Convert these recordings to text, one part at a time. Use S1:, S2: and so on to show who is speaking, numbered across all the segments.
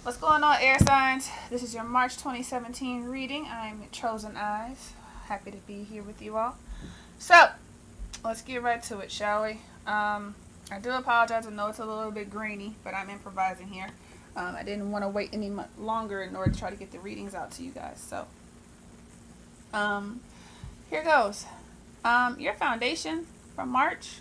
S1: What's going on, air signs? This is your March 2017 reading. I'm Chosen Eyes. Happy to be here with you all. So, let's get right to it, shall we? I do apologize. I know it's a little bit grainy, but I'm improvising here. I didn't want to wait any longer in order to try to get the readings out to you guys. So, here goes. Your foundation from March.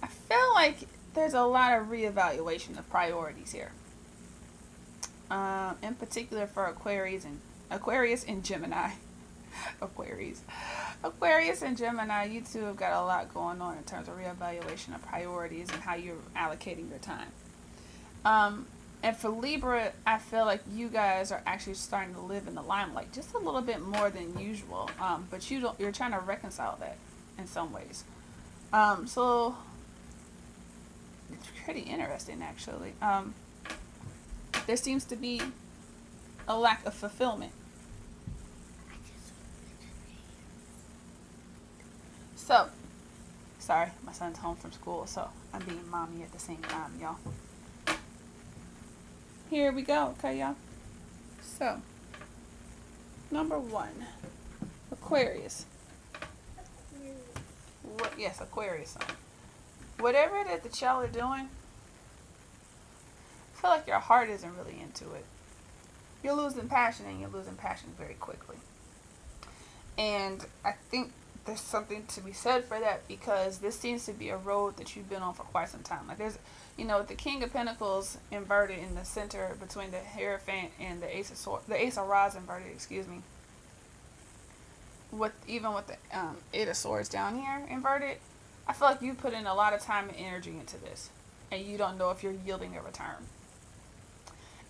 S1: I feel like there's a lot of reevaluation of priorities here. In particular for Aquarius and Gemini. Aquarius and Gemini, you two have got a lot going on in terms of reevaluation of priorities and how you're allocating your time. And for Libra, I feel like you guys are actually starting to live in the limelight just a little bit more than usual. But you're trying to reconcile that in some ways. So it's pretty interesting, actually. There seems to be a lack of fulfillment. So, sorry, my son's home from school, so I'm being mommy at the same time, y'all. Here we go, okay, y'all? So, number 1, Aquarius. Yes, Aquarius sign. Whatever it is that y'all are doing, I feel like your heart isn't really into it. You're losing passion, and you're losing passion very quickly. And I think there's something to be said for that, because this seems to be a road that you've been on for quite some time. Like there's, the King of Pentacles inverted in the center between the Hierophant and the Ace of Rods inverted, excuse me. Even with the Eight of Swords down here inverted, I feel like you put in a lot of time and energy into this, and you don't know if you're yielding a return.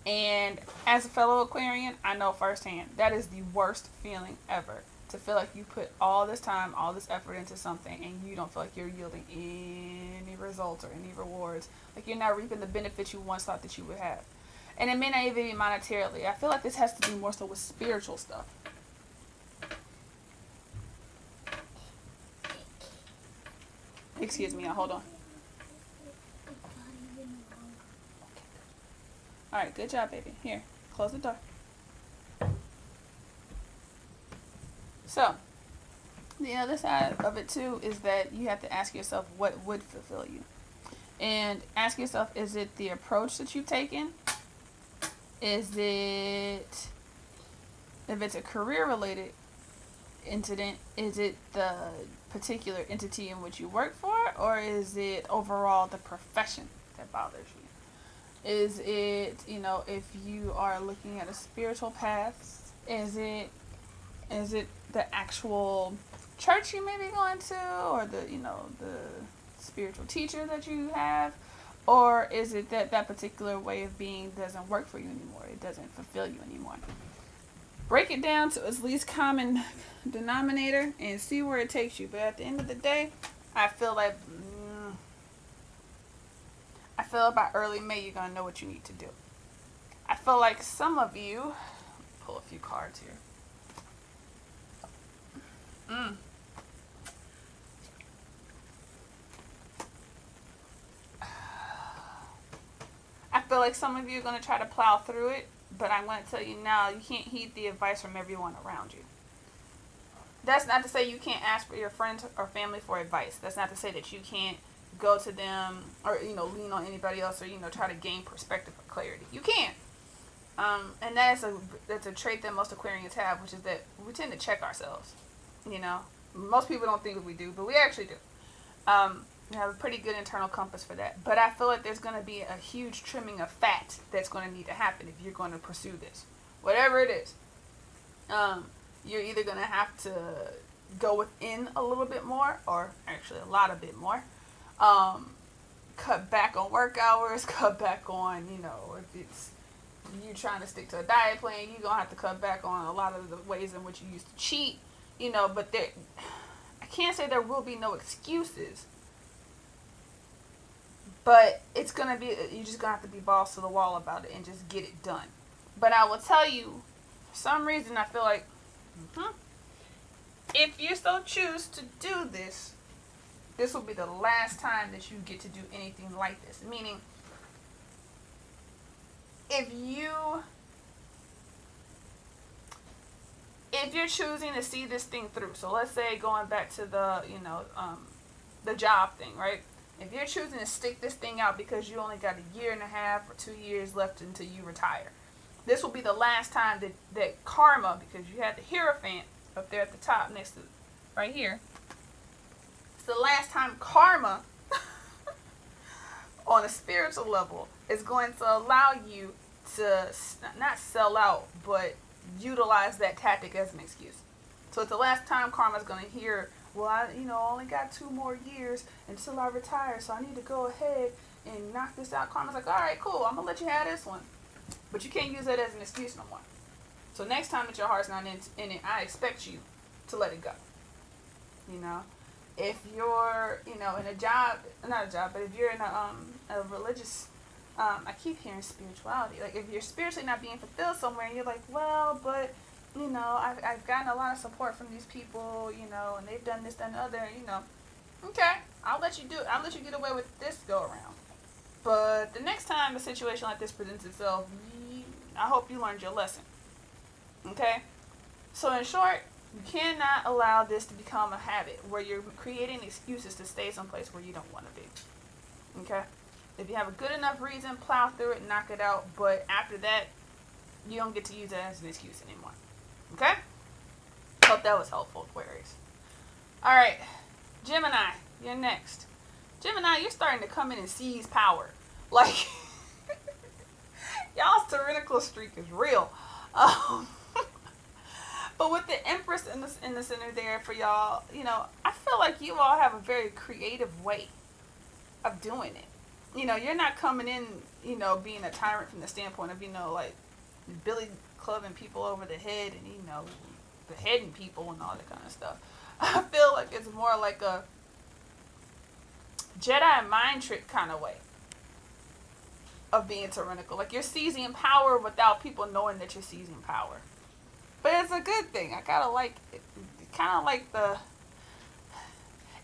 S1: And as a fellow Aquarian, I know firsthand that is the worst feeling ever. To feel like you put all this time, all this effort into something, and you don't feel like you're yielding any results or any rewards. Like you're not reaping the benefits you once thought that you would have. And it may not even be monetarily. I feel like this has to do more so with spiritual stuff. Excuse me, hold on. Alright, good job, baby. Here, close the door. So, the other side of it too is that you have to ask yourself what would fulfill you. And ask yourself, is it the approach that you've taken? Is it, if it's a career related incident, is it the particular entity in which you work for? Or is it overall the profession that bothers you? Is it, if you are looking at a spiritual path, is it the actual church you may be going to, or the spiritual teacher that you have, or is it that particular way of being doesn't work for you anymore? It doesn't fulfill you anymore. Break it down to its least common denominator and see where it takes you. But at the end of the day, I feel like by early May you're going to know what you need to do. I feel like some of you, pull a few cards here. I feel like some of you are going to try to plow through it, but I'm going to tell you now, you can't heed the advice from everyone around you. That's not to say you can't ask for your friends or family for advice. That's not to say that you can't go to them or lean on anybody else or try to gain perspective or clarity. You can. And that's a trait that most Aquarians have, which is that we tend to check ourselves. Most people don't think we do, but we actually do. We have a pretty good internal compass for that. But I feel like there's going to be a huge trimming of fat that's going to need to happen if you're going to pursue this. Whatever it is. You're either going to have to go within a little bit more, or actually a lot of bit more. Cut back on work hours, cut back on, if it's you trying to stick to a diet plan, you're going to have to cut back on a lot of the ways in which you used to cheat, but I can't say there will be no excuses, but it's going to be, you're just going to have to be balls to the wall about it and just get it done. But I will tell you, for some reason, I feel like, if you so choose to do this, this will be the last time that you get to do anything like this. Meaning, if you're choosing to see this thing through, so let's say going back to the, the job thing, right? If you're choosing to stick this thing out because you only got a year and a half or 2 years left until you retire, this will be the last time that karma, because you had the Hierophant up there at the top next to, right here. It's the last time karma on a spiritual level is going to allow you to not sell out, but utilize that tactic as an excuse. So it's the last time karma's going to hear, well, I only got 2 more years until I retire, so I need to go ahead and knock this out. Karma's like, all right, cool, I'm going to let you have this one. But you can't use that as an excuse no more. So next time that your heart's not in it, I expect you to let it go. If you're, in a job, not a job, but if you're in a religious, I keep hearing spirituality. Like, if you're spiritually not being fulfilled somewhere, and you're like, well, but, I've gotten a lot of support from these people, and they've done this, that, and the other, okay, I'll let you do it. I'll let you get away with this go around. But the next time a situation like this presents itself, I hope you learned your lesson. Okay? So in short, you cannot allow this to become a habit where you're creating excuses to stay someplace where you don't want to be. Okay? If you have a good enough reason, plow through it, knock it out. But after that, you don't get to use it as an excuse anymore. Okay? Hope that was helpful, Aquarius. Alright, Gemini, you're next. Gemini, you're starting to come in and seize power. Like, y'all's tyrannical streak is real. But with the Empress in the center there for y'all, I feel like you all have a very creative way of doing it. You're not coming in, being a tyrant from the standpoint of, like, Billy clubbing people over the head and, beheading people and all that kind of stuff. I feel like it's more like a Jedi mind trick kind of way of being tyrannical. Like, you're seizing power without people knowing that you're seizing power. But it's a good thing. I kind of like it.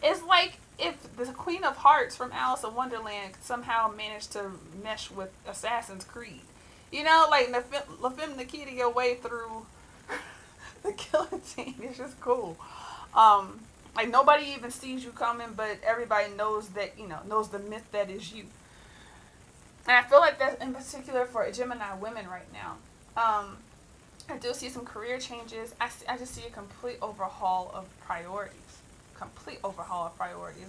S1: It's like if the Queen of Hearts from Alice in Wonderland somehow managed to mesh with Assassin's Creed. Like La Femme Nikita your way through the guillotine. It's just cool. Like, nobody even sees you coming, but everybody knows that, knows the myth that is you. And I feel like that's in particular for Gemini women right now. I do see some career changes. I just see a complete overhaul of priorities.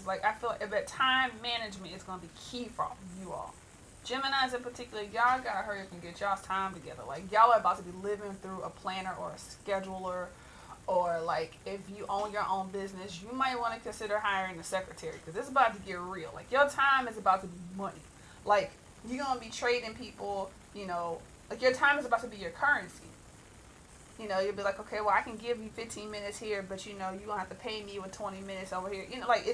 S1: Like, I feel like time management is going to be key for you all. Geminis in particular, y'all got to hurry up and get y'all's time together. Like, y'all are about to be living through a planner or a scheduler. Or, like, if you own your own business, you might want to consider hiring a secretary. Because it's about to get real. Like, your time is about to be money. Like, you're going to be trading people, like, your time is about to be your currency. You'll be like, okay, well, I can give you 15 minutes here, but, you're going to have to pay me with 20 minutes over here. Like,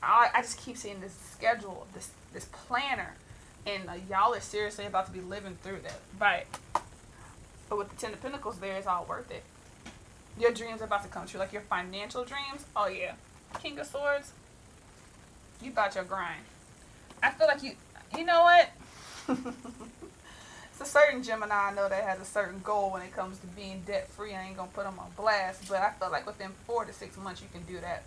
S1: I just keep seeing this schedule, this planner, and y'all are seriously about to be living through that. Right. But with the Ten of Pentacles there, it's all worth it. Your dreams are about to come true. Like, your financial dreams, oh yeah. King of Swords, you about your grind. I feel like you know what? It's a certain Gemini I know that has a certain goal when it comes to being debt-free. I ain't going to put them on blast, but I feel like within 4 to 6 months you can do that.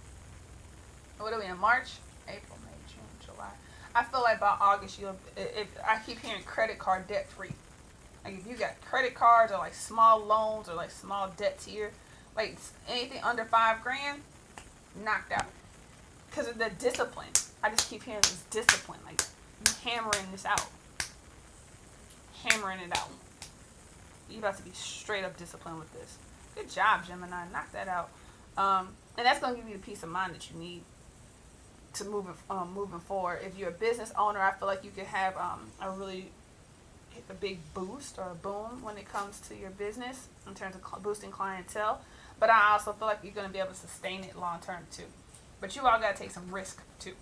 S1: What are we in, March? April, May, June, July. I feel like by August, I keep hearing credit card debt-free. Like, if you got credit cards or, like, small loans or, like, small debts here, like, anything under $5,000, knocked out. Because of the discipline. I just keep hearing this discipline. Like, you hammering this out. Hammering it out. You about to be straight up disciplined with this. Good job, Gemini. Knock that out. And that's going to give you the peace of mind that you need to moving forward. If you're a business owner, I feel like you could have a big boost or a boom when it comes to your business in terms of boosting clientele. But I also feel like you're going to be able to sustain it long term too. But you all got to take some risk too.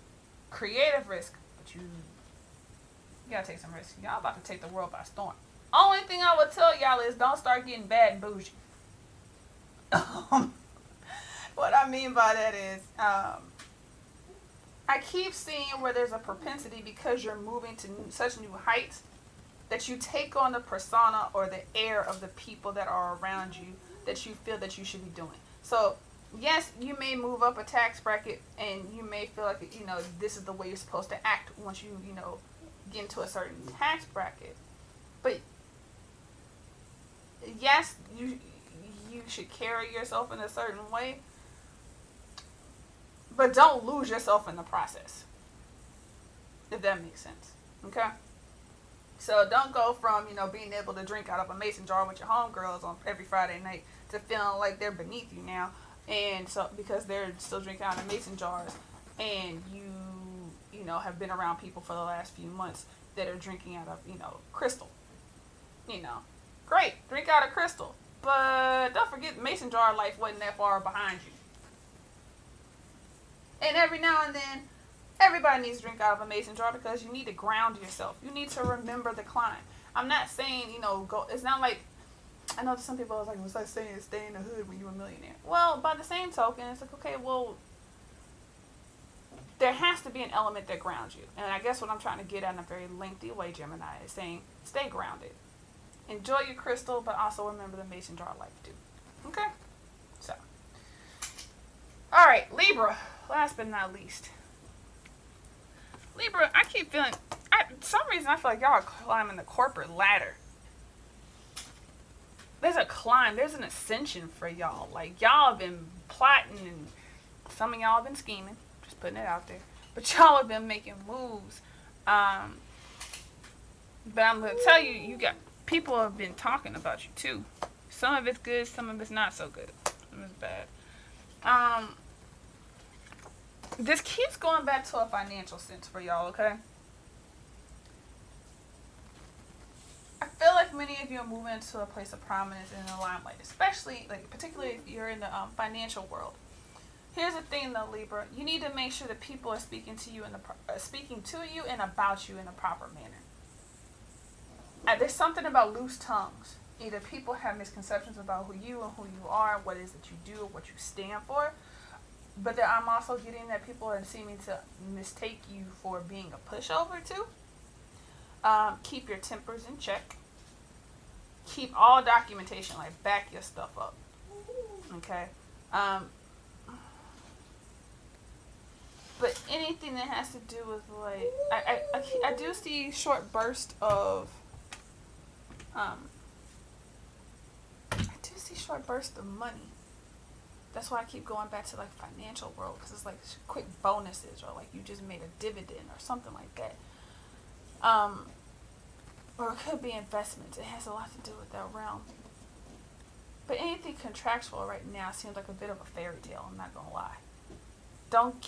S1: Creative risk. But you got to take some risk. Y'all about to take the world by storm. Only thing I would tell y'all is don't start getting bad and bougie. What I mean by that is, I keep seeing where there's a propensity because you're moving to such new heights that you take on the persona or the air of the people that are around you that you feel that you should be doing. So yes, you may move up a tax bracket and you may feel like, you know, this is the way you're supposed to act once you know, get into a certain tax bracket. But yes, you should carry yourself in a certain way, but don't lose yourself in the process, if that makes sense. Okay? So don't go from, you know, being able to drink out of a mason jar with your homegirls on every Friday night to feeling like they're beneath you now, and so because they're still drinking out of mason jars, and you know, have been around people for the last few months that are drinking out of, you know, crystal. You know, great, drink out of crystal, but don't forget mason jar life wasn't that far behind you. And every now and then, everybody needs to drink out of a mason jar because you need to ground yourself. You need to remember the climb. I'm not saying, you know, go. It's not like, I know some people are like, what's that saying? Stay in the hood when you're a millionaire. Well, by the same token, it's like, okay, well, there has to be an element that grounds you. And I guess what I'm trying to get at in a very lengthy way, Gemini, is saying stay grounded. Enjoy your crystal, but also remember the mason jar life too. Okay? So. All right, Libra. Last but not least. Libra, I keep feeling, for some reason I feel like y'all are climbing the corporate ladder. There's a climb, there's an ascension for y'all. Like, y'all have been plotting, and some of y'all have been scheming. Just putting it out there. But y'all have been making moves. But I'm going to tell you, you got, people have been talking about you too. Some of it's good, some of it's not so good. Some of it's bad. This keeps going back to a financial sense for y'all, okay? I feel like many of you are moving into a place of prominence and in the limelight, especially, like, particularly if you're in the financial world. Here's the thing, though, Libra. You need to make sure that people are speaking to you and about you in a proper manner. There's something about loose tongues. Either people have misconceptions about who you are, what it is that you do, what you stand for. But I'm also getting that people are seeming to mistake you for being a pushover too. Keep your tempers in check. Keep all documentation, like back your stuff up. Okay. But anything that has to do with, like, I do see short burst of money. That's why I keep going back to, like, financial world, because it's like quick bonuses, or like you just made a dividend or something like that. Or it could be investments. It has a lot to do with that realm. But anything contractual right now seems like a bit of a fairy tale. I'm not gonna lie. Don't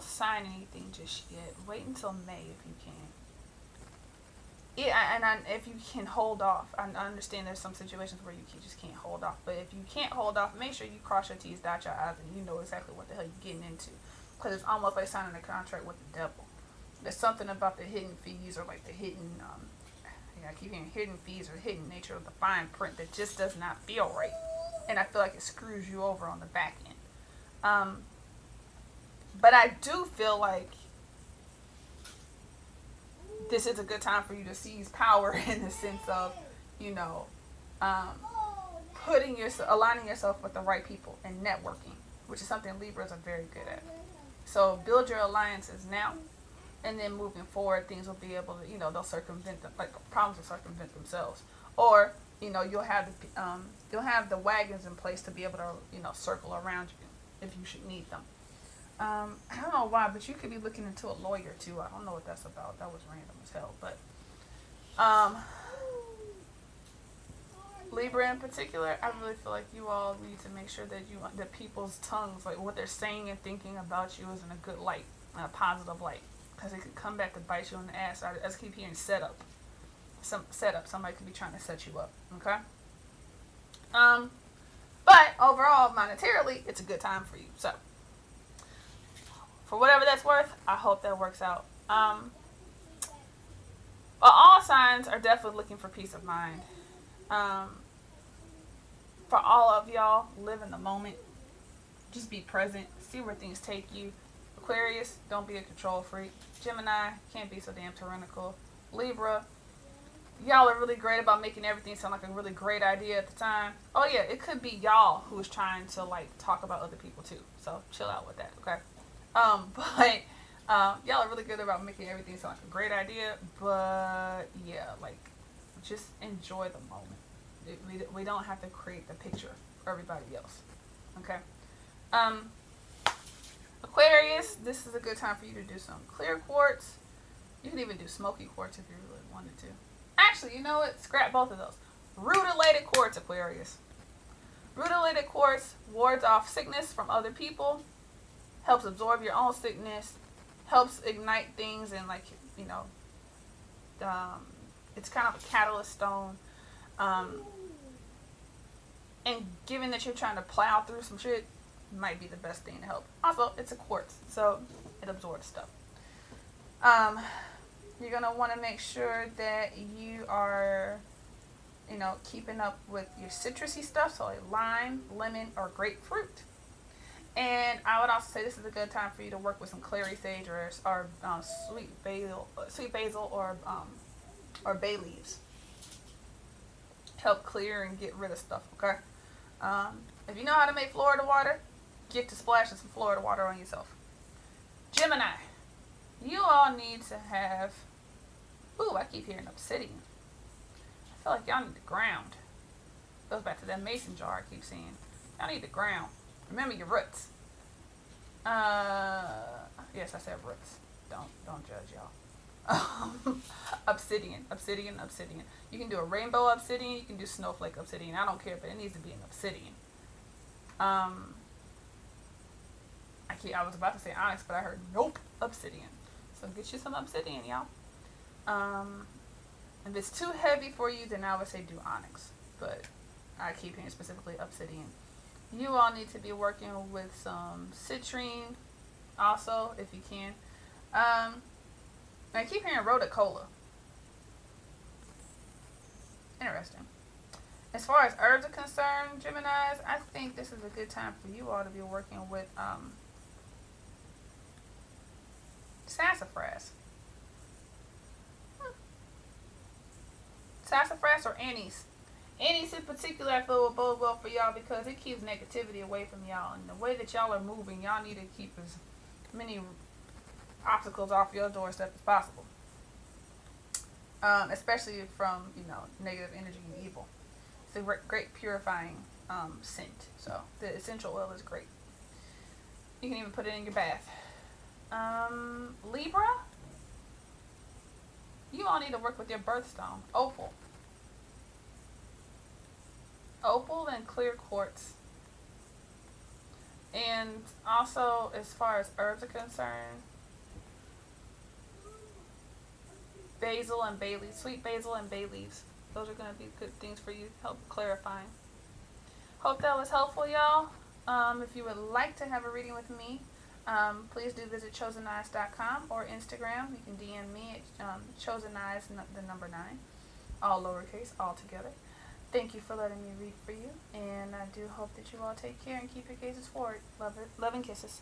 S1: sign anything just yet. Wait until May if you can. Yeah, and if you can hold off, I understand there's some situations where you just can't hold off. But if you can't hold off, make sure you cross your T's, dot your I's, and you know exactly what the hell you're getting into. Because it's almost like signing a contract with the devil. There's something about the hidden fees, or like the hidden, I keep hearing hidden fees, or hidden nature of the fine print that just does not feel right. And I feel like it screws you over on the back end. But I do feel like this is a good time for you to seize power in the sense of, you know, aligning yourself with the right people and networking, which is something Libras are very good at. So build your alliances now, and then moving forward, things will be able to, you know, they'll circumvent them, like problems will circumvent themselves, or, you know, you'll have the wagons in place to be able to, you know, circle around you if you should need them. I don't know why, but you could be looking into a lawyer too. I don't know what that's about. That was random as hell. But Libra in particular, I really feel like you all need to make sure that people's tongues, like what they're saying and thinking about you, is in a good light, in a positive light, because it could come back to bite you in the ass. I just keep hearing setup. Somebody could be trying to set you up. Okay. But overall, monetarily, it's a good time for you. So, for whatever that's worth, I hope that works out. But all signs are definitely looking for peace of mind. For all of y'all, live in the moment. Just be present. See where things take you. Aquarius, don't be a control freak. Gemini, can't be so damn tyrannical. Libra, y'all are really great about making everything sound like a really great idea at the time. Oh yeah, it could be y'all who's trying to like talk about other people too. So chill out with that, okay? But y'all are really good about making everything sound like a great idea. But yeah, like just enjoy the moment. We don't have to create the picture for everybody else, okay? Um, Aquarius, this is a good time for you to do some clear quartz. You can even do smoky quartz if you really wanted to. Actually, you know what? Scrap both of those. Rutilated quartz, Aquarius. Rutilated quartz wards off sickness from other people, helps absorb your own sickness, helps ignite things, and like, you know, it's kind of a catalyst stone. And given that you're trying to plow through some shit, might be the best thing to help. Also, it's a quartz, so it absorbs stuff. You're gonna want to make sure that you are, you know, keeping up with your citrusy stuff, so like lime, lemon, or grapefruit. And I would also say this is a good time for you to work with some clary sage or sweet basil, or bay leaves. Help clear and get rid of stuff. Okay. If you know how to make Florida water, get to splashing some Florida water on yourself. Gemini, you all need to have. Ooh, I keep hearing obsidian. I feel like y'all need to ground. Goes back to that mason jar I keep seeing. Y'all need to ground. Remember your roots. Yes, I said roots. Don't judge y'all. Obsidian. You can do a rainbow obsidian. You can do snowflake obsidian. I don't care, but it needs to be an obsidian. I was about to say onyx, but I heard nope, obsidian. So get you some obsidian, y'all. If it's too heavy for you, then I would say do onyx. But I keep hearing specifically obsidian. You all need to be working with some citrine also, if you can. I keep hearing rhodocola. Interesting. As far as herbs are concerned, Geminis, I think this is a good time for you all to be working with sassafras. Sassafras or anise. Anise in particular, I feel will bode well for y'all because it keeps negativity away from y'all. And the way that y'all are moving, y'all need to keep as many obstacles off your doorstep as possible. Especially from, you know, negative energy and evil. It's a great purifying scent. So the essential oil is great. You can even put it in your bath. Libra, you all need to work with your birthstone, opal. Opal and clear quartz. And also, as far as herbs are concerned, basil and bay leaves, sweet basil and bay leaves. Those are going to be good things for you, help clarifying. Hope that was helpful, y'all. If you would like to have a reading with me, please do visit choseneyes.com or Instagram. You can DM me at choseneyes, the number 9, all lowercase, all together. Thank you for letting me read for you, and I do hope that you all take care and keep your gazes forward. Love and kisses.